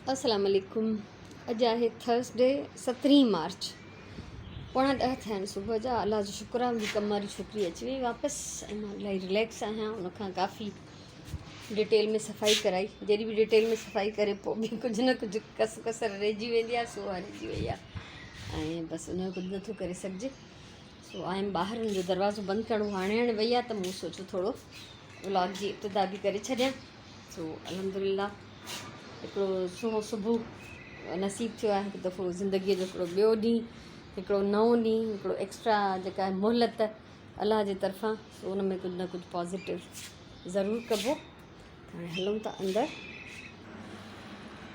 अस्सलाम वालेकुम। अॼु आहे थर्सडे 17 मार्च 9:10 थिया आहिनि सुबुह जा। अलाह जो शुक्र आहे मुंहिंजी कम वारी छोकिरी अची वई वापसि ऐं मां इलाही रिलैक्स आहियां। उनखां काफ़ी डिटेल में सफ़ाई कराई। जॾहिं बि डिटेल में सफ़ाई करे पोइ बि कुझु न कुझु कसर रहिजी वेंदी आहे, सो रहिजी वई आहे ऐं बसि उनजो कुझु नथो करे सघिजे। सो आयमि ॿाहिरि, मुंहिंजो दरवाज़ो बंदि करिणो हाणे वई आहे, त मूं सोचियो थोरो व्लॉग जी इब्तिदा बि करे छॾियां। सो अल्हम्दुलिल्लाह हिकिड़ो सुहिणो सुबुह नसीबु थियो आहे। हिकु दफ़ो ज़िंदगीअ जो हिकिड़ो ॿियो ॾींहुं, हिकिड़ो नओं ॾींहुं, हिकिड़ो एक्स्ट्रा जेका आहे मोहलत अलाह जे तरफ़ां। सो उन में कुझु न कुझु पॉज़िटिव ज़रूरु कबो। हाणे हलूं था अंदरि।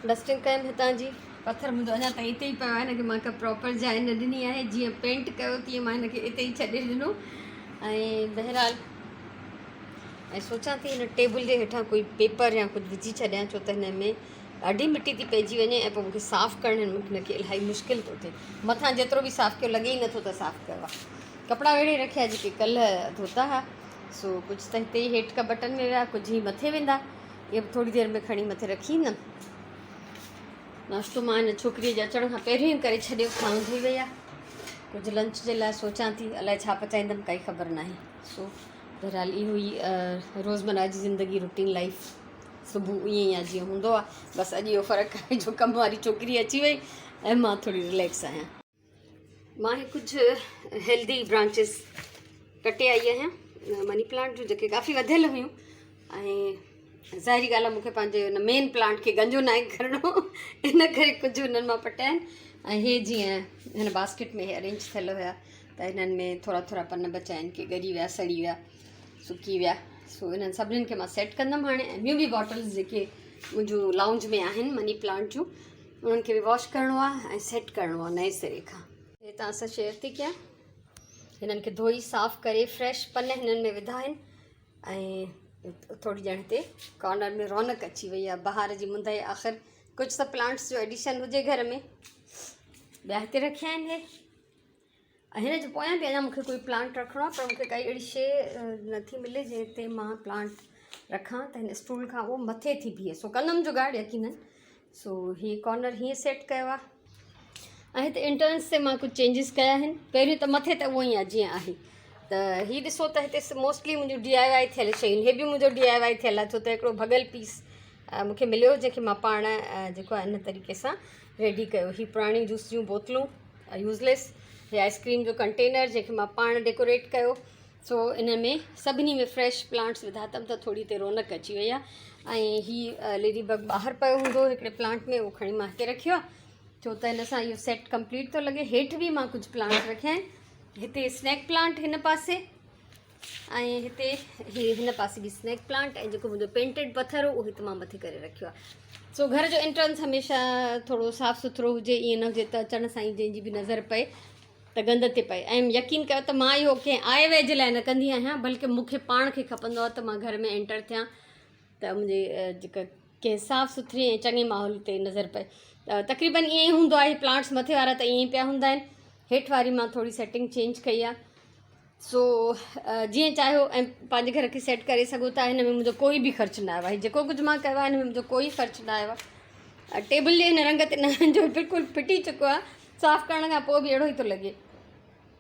डस्टिंग कयमि हितां जी। पथर मुंहिंजो अञा ताईं हिते ई पियो आहे, हिनखे मां का प्रॉपर जाइ न ॾिनी आहे। जीअं पेंट कयो तीअं मां हिनखे हिते ई छॾे ॾिनो ऐं बहरहाल ऐं सोचां थी हिन टेबल जे हेठां कोई पेपर या कुझु विझी छॾियां, छो त हिन में ॾाढी मिटी थी पइजी वञे ऐं पोइ मूंखे साफ़ु करण में हिनखे इलाही मुश्किल थो थिए। मथां जेतिरो बि साफ़ु कयो लॻे ई नथो त साफ़ु कयो आहे। कपिड़ा वेड़े रखिया जेके कल्ह धोता हुआ, सो कुझु त हिते ई हेठि कबटनि में विया, कुझु ई मथे वेंदा। इहे बि थोरी देरि में खणी मथे रखी ईंदमि। नाश्तो मां हिन छोकिरीअ जे अचण खां पहिरियों ई करे छॾियो, खाऊं धोई वई आहे। कुझु लंच जे लाइ सोचां थी, अलाए छा पचाईंदमि काई ख़बर न आहे। सो बहरहाल इहो ई रोज़मर्रा जी ज़िंदगी, रूटीन लाइफ सुबुह ईअं ई आहे जीअं हूंदो आहे। बसि अॼु इहो फ़र्क़ु आहे जो कम वारी छोकिरी अची वई ऐं मां थोरी रिलैक्स आहियां। मां हे कुझु हेल्दी ब्रांचिस कटे आई आहियां मनी प्लांट जूं, जेके काफ़ी वधियल हुयूं ऐं ज़ाहिरी ॻाल्हि आहे मूंखे पंहिंजे हुन मेन प्लांट खे गंजो न आहे करिणो, इन करे कुझु हुननि मां पटिया आहिनि। ऐं हे जीअं हिन बास्केट में हे अरेंज थियल हुया, त हिननि में थोरा थोरा पन बचा आहिनि कि ॻरी विया, सड़ी विया, सुकी विया। सो इन्हनि सभिनीनि खे मां सेट कंदमि हाणे। ऐं ॿियूं बि बॉटल्स जेके मुंहिंजो लाउंज में आहिनि मनी प्लांट जूं, उन्हनि खे बि वॉश करिणो आहे ऐं सेट करिणो आहे नए सिरे खां। हे तव्हां सां शेयर थी कयां। हिननि खे धोई साफ़ु करे फ्रेश पन हिननि में विधा आहिनि ऐं थोरी ॼण हिते कॉर्नर में रौनक अची वई आहे बहार जी मुंद। आख़िर कुझु त प्लांट्स जो एडिशन हुजे घर में। ॿिया हिते रखिया आहिनि हे, ऐं हिन जे पोयां बि अञा मूंखे कोई प्लांट रखिणो आहे, पर मूंखे काई अहिड़ी शइ नथी मिले जंहिं ते मां प्लांट रखां त हिन स्टूल खां उहो मथे थी बीहे। सो कंदमि जुगाड़ यकीनन। सो हीअ कॉर्नर हीअं सेट कयो आहे ऐं हिते इंटर्न्स ते मां कुझु चेंजिस कया आहिनि। पहिरियों त मथे त उहो ई आहे जीअं आहे, त हीअ ॾिसो त हिते मोस्टली मुंहिंजूं DIY थियल शयूं। हे बि मुंहिंजो DIY थियल आहे, छो त हिकिड़ो भॻल पीस मूंखे मिलियो जंहिंखे मां पाण जेको आहे इन तरीक़े सां रेडी कयो। हीअ पुराणी जूस जूं बोतलूं यूज़लेस, हे आइसक्रीम जो कंटेनर जंहिंखे मां पाण डेकोरेट कयो। सो इन में सभिनी में फ्रेश प्लांट्स विधा अथमि त थोरी हिते रौनक अची वई आहे। ऐं हीअ लेडी बग ॿाहिरि पियो हूंदो हिकिड़े प्लांट में, उहो खणी मां हिते रखियो आहे, छो त हिन सां इहो सेट कंप्लीट थो लॻे। हेठि बि मां कुझु प्लांट रखिया आहिनि। हिते स्नैक प्लांट हिन पासे ऐं हिते हिन पासे बि स्नैक प्लांट, ऐं जेको मुंहिंजो पेंटेड पथर हो उहो हिते मां मथे करे रखियो आहे। सो घर जो एंट्रेंस हमेशह थोरो साफ़ु सुथिरो हुजे, ईअं न हुजे त अचण सां ई जंहिंजी बि नज़र पए त गंद ते पए। ऐं यकीन कयो त मां इहो कंहिं आए वेए जे लाइ न कंदी आहियां, बल्कि मूंखे पाण खे खपंदो आहे त मां घर में एंटर थियां त मुंहिंजे जेका कंहिं साफ़ु सुथिरी ऐं चङे माहौल ते नज़र पए। तक़रीबन ईअं ई हूंदो आहे। प्लांट्स मथे वारा त ईअं ई पिया हूंदा आहिनि, हेठि वारी मां थोरी सेटिंग चेंज कई आहे। सो जीअं चाहियो ऐं पंहिंजे घर खे सेट करे सघो था। हिन में मुंहिंजो कोई बि ख़र्चु न आयो आहे। जेको कुझु मां कयो आहे हिन में मुंहिंजो कोई ख़र्चु न आयो आहे। टेबल जे हिन रंग ते न जो बिल्कुलु फिटी चुको आहे, साफ़ु करण खां पोइ बि अहिड़ो ई थो लॻे।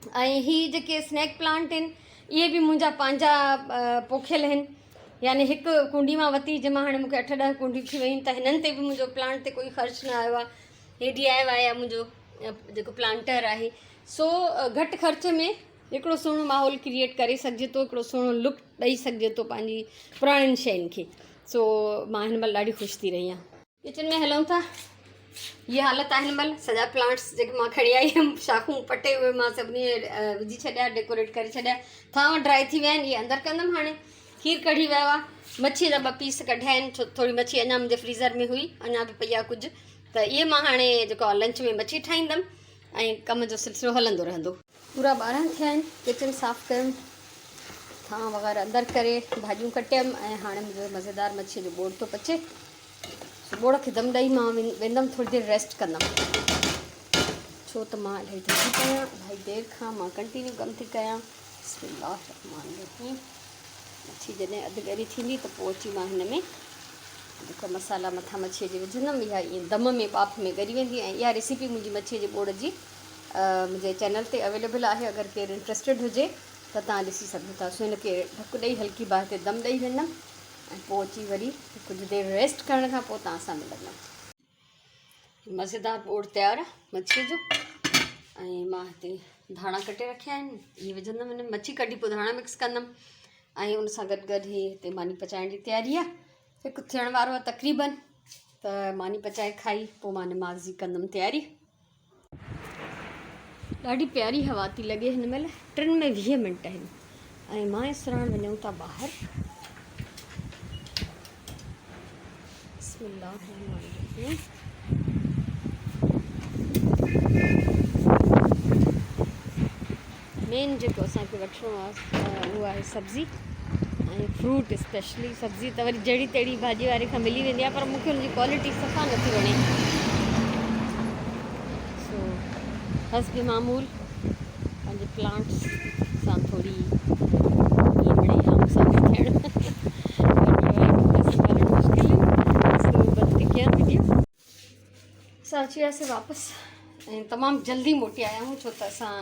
ऐं हीअ जेके स्नैक प्लांट आहिनि इहे बि मुंहिंजा पंहिंजा पोखियल आहिनि, यानी हिकु कुंडी मां वरिती जंहिंमां हाणे मूंखे 8-10 कुंडियूं थी वियूं, त हिननि ते बि मुंहिंजो प्लांट ते कोई ख़र्चु न आयो आहे। हे DIY आहे मुंहिंजो जेको प्लांटर आहे। सो घटि ख़र्च में हिकिड़ो सुहिणो माहौल क्रिएट करे सघिजे थो, हिकिड़ो सुहिणो लुक ॾेई सघिजे थो पंहिंजी पुराणियुनि शयुनि खे। सो मां हिन महिल ॾाढी ख़ुशि थी रही आहियां। किचन में हलूं था। हीअ हालत आहे हिन महिल। सॼा प्लांट्स जेके मां खणी आई हुयमि, शाखूं पटे उहे मां सभिनी विझी छॾिया, डेकोरेट करे छॾिया। थांव ड्राई थी विया आहिनि, इहे अंदरि कंदमि हाणे। खीर कढी वियो आहे, मच्छीअ जा 2 पीस कढिया आहिनि, छो थोरी मच्छी अञा मुंहिंजे फ्रीज़र में हुई, अञा बि पई आहे कुझु, त इहे मां हाणे जेको आहे लंच में मच्छी ठाहींदमि ऐं कम जो सिलसिलो हलंदो रहंदो। पूरा 12 थिया आहिनि। किचन साफ़ु कयुमि, थांव वग़ैरह अंदरि करे भाॼियूं कटियमि ऐं हाणे मुंहिंजो मज़ेदार मच्छीअ जो बोड़ थो पचे। बोड़ खे दम ॾेई मां वेंदमि थोरी देरि रेस्ट कंदमि, छो त मां इलाही थकी पई आहियां। इलाही देरि खां मां कंटिन्यू कमु थी कयां। बिस्मिल्लाह रहमान रहीम। मच्छी जॾहिं अधु ॻरी थींदी त पोइ अची मां हिन में जेको मसाला मथां मच्छीअ जे विझंदमि इहा ईअं दम में बाफ़ में ॻरी वेंदी। ऐं इहा रेसिपी मुंहिंजी मच्छीअ जे ॿोड़ जी मुंहिंजे चैनल ते अवेलेबल आहे। अगरि केरु इंट्रस्टेड हुजे त तव्हां ॾिसी सघो था। सो हिनखे ढकु ॾेई हल्की बाहि ते दम ॾेई वेंदमि ऐं पोइ अची वरी कुझु देरि रेस्ट करण खां पोइ तव्हां सां मिलंदमि। मज़ेदार ॿोड़ तयारु आहे मच्छीअ जो। ऐं मां हिते धाणा कटे रखिया आहिनि, इहे विझंदमि हिन में। मच्छी कढी पोइ धाणा मिक्स कंदमि ऐं उन सां गॾु गॾु इहे हिते मानी पचाइण जी तयारी आहे। हिकु थियण वारो आहे तक़रीबन, त मानी पचाए खाई पोइ मां नमाज़ जी कंदमि तयारी। ॾाढी प्यारी हवा थी लॻे हिन महिल। 3 में 20 मिंट आहिनि ऐं मां ऐं सुराण वञूं था ॿाहिरि। बिस्मिल्लाहिर्रहमानिर्रहीम। मेन जेको असांखे वठिणो आहे उहो आहे सब्ज़ी ऐं फ्रूट। स्पेशली सब्ज़ी त वरी जहिड़ी तहिड़ी भाॼी वारे खां मिली वेंदी आहे, पर मूंखे हुनजी क्वालिटी सफ़ा नथी वणे। सो हस्ब मामूल पंहिंजे प्लांट्स सां थोरी मिड़ई हमसाफ़ थियण असां अची वियासीं वापसि ऐं तमामु जल्दी मोटी आया आहियूं, छो त असां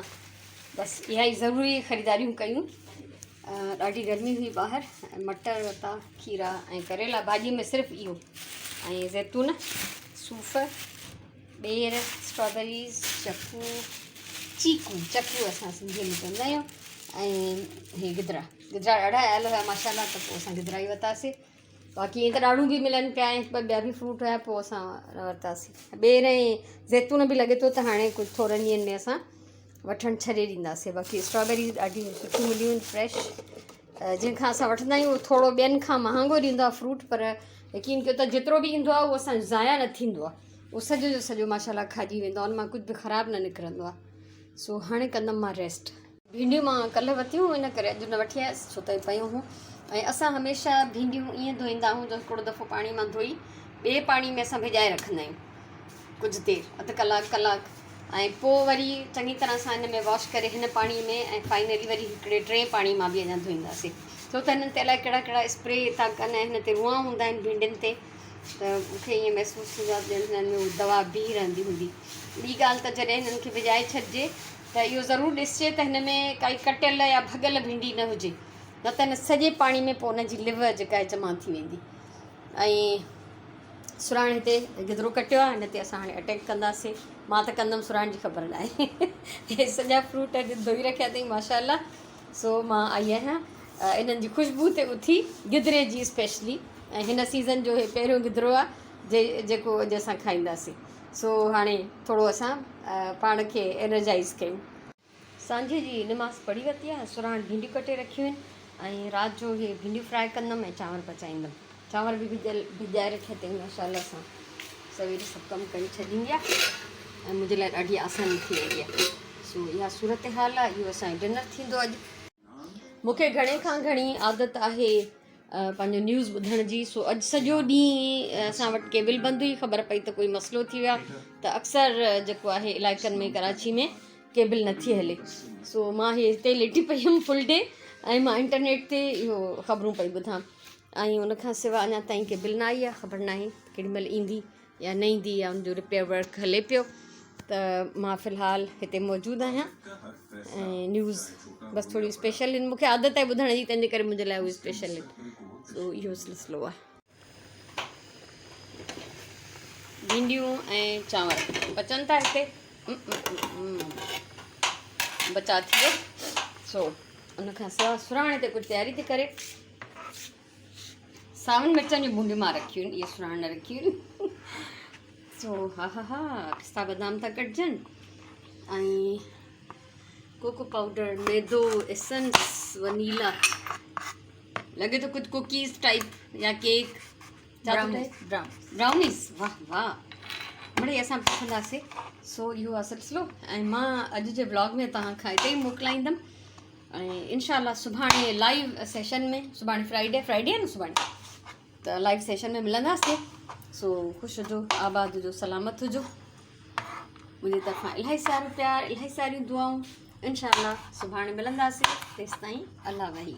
बसि इहा ई ज़रूरी ख़रीदारियूं कयूं। ॾाढी गर्मी हुई ॿाहिरि ऐं मटर वरिता, खीरा ऐं करेला। भाॼीअ में सिर्फ़ु इहो ऐं ज़ैतून, सूफ़, ॿेर, स्ट्रॉबेरीज़, चकू, चकू असां सिंधीअ में चवंदा आहियूं। ऐं इहे गिदिरा ॾाढा आयल हुया माशाल्लाह, त पोइ असां गिदिरा ई वरितासीं। बाक़ी ईअं त ॾाढूं बि मिलनि पिया ऐं ॿिया बि फ्रूट हुया, पोइ असां वरितासीं। ॿेर ऐं ज़ैतून बि लॻे थो त हाणे कुझु थोरनि ॾींहंनि में असां वठणु छॾे ॾींदासीं। बाक़ी स्ट्रॉबेरीज़ ॾाढी सुठियूं मिलियूं आहिनि फ्रेश। जंहिंखां असां वठंदा आहियूं उहो थोरो ॿियनि खां महांगो ॾींदो आहे फ्रूट, पर यकीन कयो त जेतिरो बि ईंदो आहे उहो असां ज़ाया न थींदो आहे। उहो सॼो जो सॼो माशाल्लाह खाइजी वेंदो आहे, उन मां कुझु बि ख़राबु न निकिरंदो आहे। सो हाणे कंदमि मां रेस्ट। भिंडियूं मां कल्ह वरितियूं, इन करे अॼु न वठी आयसि छो त पियूं हुयूं। ऐं असां हमेशह भिंडियूं ईअं धोईंदा आहियूं त हिकिड़ो दफ़ो पाणी मां धोई ॿिए पाणी में असां भिॼाए रखंदा आहियूं कुझु देरि, अधु कलाकु ऐं पोइ वरी चङी तरह सां हिन में वॉश करे हिन पाणीअ में ऐं फाइनली वरी हिकिड़े 3 पाणी मां बि अञा धोईंदासीं। छो त हिननि ते अलाए कहिड़ा कहिड़ा स्प्रे था कनि ऐं हिन ते रुआ हूंदा आहिनि भिंडियुनि ते, त मूंखे ईअं महसूसु थींदो आहे ॼण हिननि में दवा बीह रहंदी हूंदी। ॿी ॻाल्हि त जॾहिं हिननि खे विझाए छॾिजे त इहो ज़रूरु ॾिसिजे त हिन में काई कटियल या भॻल भिंडी न हुजे, न त हिन सॼे पाणी में पोइ हुनजी लिव जेका आहे जमा थी वेंदी। ऐं सुराण हिते गिदिरो कटियो आहे, हिन ते असां हाणे अटैक कंदासीं। मां त कंदमि, सुराण जी ख़बर न आहे। हे सॼा फ्रूट अॼु धोई रखिया अथई माशाल्लाह। सो मां आई आहियां इन्हनि जी ख़ुशबू ते उथी गिदिरे जी स्पेशली, ऐं हिन सीज़न जो हे पहिरियों गिदिरो आहे जेको अॼु असां खाईंदासीं। सो हाणे थोरो असां पाण खे एनर्जाइज़ कयूं। सांझे जी नमाज़ पढ़ी वरिती आहे, सुराण भिंडियूं कटे रखियूं आहिनि ऐं राति जो इहे भिंडियूं फ्राए कंदमि ऐं चांवर पचाईंदमि। चांवर बि भिॼाए रखिया अथई माशाल्लाह सां, सवेरे सभु कमु करे छॾींदी आहे ऐं मुंहिंजे लाइ ॾाढी आसानी थी वेंदी आहे। सो इहा सूरत हाल आहे, इहो असांजो डिनर थींदो अॼु। मूंखे घणे खां घणी आदत आहे पंहिंजो न्यूज़ ॿुधण जी। सो अॼु सॼो ॾींहुं असां वटि केबल बंदि हुई, ख़बर पई त कोई मसइलो थी वियो आहे, त अक्सर जेको आहे इलाइक़नि में कराची में केबल नथी हले। सो मां हिते लेटी पई हुअमि फुल डे ऐं मां इंटरनेट ते इहो ख़बरूं पई ॿुधां ऐं उनखां सवाइ अञा ताईं केबल न आई आहे। ख़बर न आहे केॾी महिल ईंदी या न ईंदी या उनजो रिपेयर वर्क हले पियो। त मां फ़िलहालु हिते मौजूदु आहियां ऐं न्यूज़ बसि थोरी स्पेशल आहिनि, मूंखे आदत आहे ॿुधण जी, तंहिंजे करे मुंहिंजे लाइ उहे स्पेशल आहिनि। सो इहो सिलसिलो आहे। भिंडियूं ऐं चांवर पचनि था हिते, बचा थी वियो। सो उनखां सवाइ सुराण हिते कुझु तयारी थी करे। सावन मिर्चनि जूं बूंदियूं मां रखियूं आहिनि, इहे सुराण न रखियूं आहिनि। सो हा पिस्ता बादाम था कटिजनि ऐं कोको पाउडर, मैदो, एसेंस, वनीला, लॻे थो कुझु कुकीज़ टाइप या केक, ब्राउनीज़। वाह वाह, मिड़ई असां पुछंदासीं। सो इहो आहे सिलसिलो ऐं मां अॼु जे ब्लॉग में तव्हां खां हिते ई मोकिलाईंदमि ऐं इनशाला सुभाणे लाइव सेशन में, सुभाणे फ्राइडे आहे न सुभाणे, त लाइव सेशन में मिलंदासीं। सो ख़ुशि हुजो, आबाद हुजो, सलामत हुजो। मुंहिंजी तरफ़ां इलाही सारो प्यार, इलाही सारियूं दुआऊं। इनशाला सुभाणे मिलंदासीं, तेसिताईं अल्लाह वही।